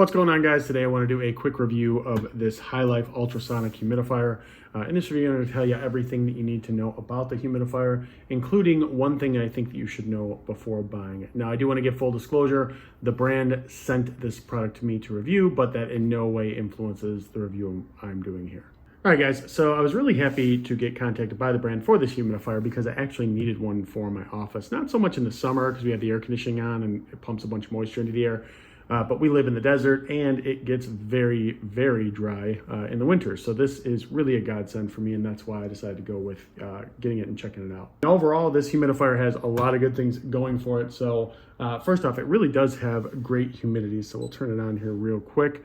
What's going on, guys? Today I want to do a quick review of this Hilife ultrasonic humidifier. In this video, I'm going to tell you everything that you need to know about the humidifier, including one thing I think that you should know before buying it. Now, I do want to give full disclosure. The brand sent this product to me to review, but that in no way influences the review I'm doing here. All right, guys, so I was really happy to get contacted by the brand for this humidifier because I actually needed one for my office. Not so much in the summer because we have the air conditioning on and it pumps a bunch of moisture into the air. But we live in the desert and it gets very, very dry in the winter. So this is really a godsend for me, and that's why I decided to go with getting it and checking it out. Overall, this humidifier has a lot of good things going for it. So first off, it really does have great humidity. So we'll turn it on here real quick.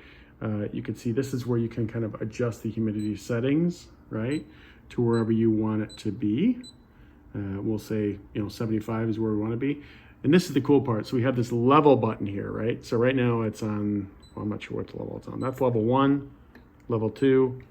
You can see this is where you can kind of adjust the humidity settings, right, to wherever you want it to be. We'll say, 75 is where we want to be. And this is the cool part. So we have this level button here, right? So right now it's on, well, I'm not sure what level it's on. That's level 1, level 2,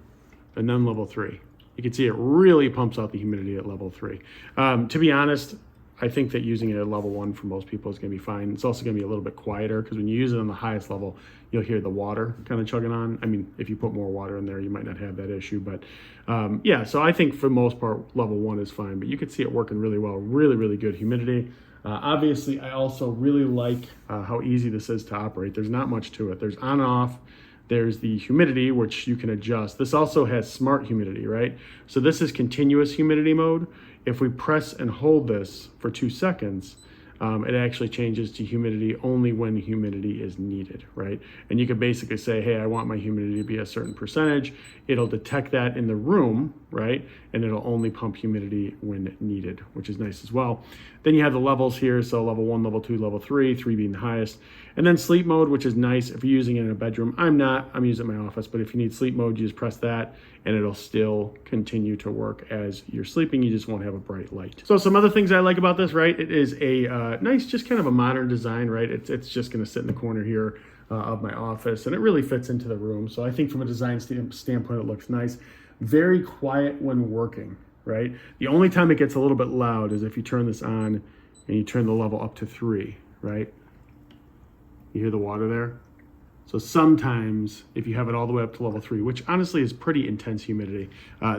and then level 3. You can see it really pumps out the humidity at level 3. To be honest, I think that using it at level 1 for most people is gonna be fine. It's also gonna be a little bit quieter because when you use it on the highest level, you'll hear the water kind of chugging on. I mean, if you put more water in there, you might not have that issue, but yeah, so I think for the most part, level 1 is fine, but you can see it working really well. Really, really good humidity. Obviously, I also really like how easy this is to operate. There's not much to it. There's on and off. There's the humidity, which you can adjust. This also has smart humidity, right? So this is continuous humidity mode. If we press and hold this for 2 seconds, it actually changes to humidity only when humidity is needed, right? And you can basically say, hey, I want my humidity to be a certain percentage. It'll detect that in the room, right? And it'll only pump humidity when needed, which is nice as well. Then you have the levels here. So level 1, level 2, level 3, 3 being the highest. And then sleep mode, which is nice if you're using it in a bedroom. I'm using it in my office, but if you need sleep mode, you just press that and it'll still continue to work as you're sleeping. You just won't have a bright light. So some other things I like about this, right? It is a nice, just kind of a modern design, right? It's just gonna sit in the corner here of my office, and it really fits into the room. So I think from a design standpoint, it looks nice. Very quiet when working, right? The only time it gets a little bit loud is if you turn this on and you turn the level up to 3, right? You hear the water there? So sometimes if you have it all the way up to level 3, which honestly is pretty intense humidity,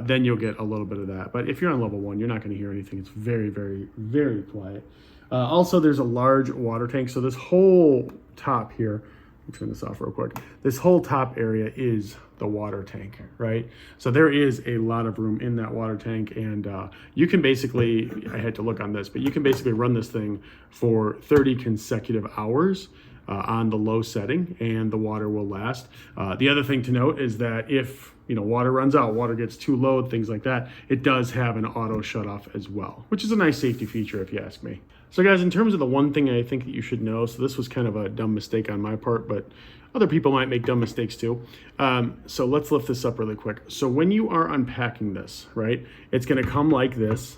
then you'll get a little bit of that. But if you're on level 1, you're not gonna hear anything. It's very, very, very quiet. Also, there's a large water tank. So this whole top here, let me turn this off real quick. This whole top area is the water tank, right? So there is a lot of room in that water tank, and you can basically, I had to look on this, but you can basically run this thing for 30 consecutive hours on the low setting, and the water will last. The other thing to note is that if water runs out, water gets too low, things like that, it does have an auto shut off as well, which is a nice safety feature if you ask me. So guys, in terms of the one thing I think that you should know, so this was kind of a dumb mistake on my part, but other people might make dumb mistakes too. So let's lift this up really quick. So when you are unpacking this, right, it's gonna come like this,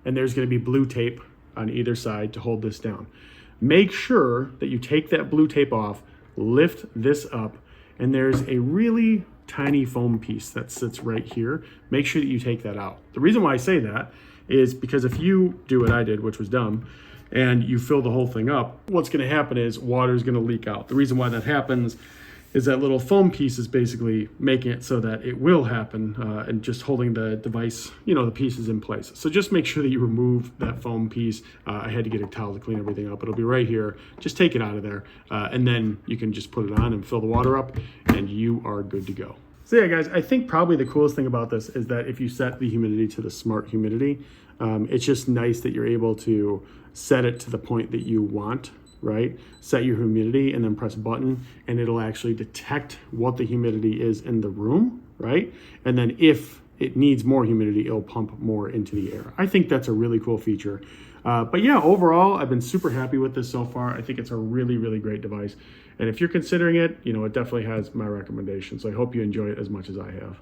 and there's gonna be blue tape on either side to hold this down. Make sure that you take that blue tape off, lift this up, and there's a really tiny foam piece that sits right here. Make sure that you take that out. The reason why I say that is because if you do what I did, which was dumb, and you fill the whole thing up, what's gonna happen is water is gonna leak out. The reason why that happens is that little foam piece is basically making it so that it will happen and just holding the device, the pieces in place. So just make sure that you remove that foam piece. I had to get a towel to clean everything up. It'll be right here. Just take it out of there. And then you can just put it on and fill the water up and you are good to go. So yeah, guys, I think probably the coolest thing about this is that if you set the humidity to the smart humidity, it's just nice that you're able to set it to the point that you want, right? Set your humidity and then press a button and it'll actually detect what the humidity is in the room, right? And then if it needs more humidity, it'll pump more into the air. I think that's a really cool feature. But yeah, overall, I've been super happy with this so far. I think it's a really, really great device. And if you're considering it, it definitely has my recommendation. So I hope you enjoy it as much as I have.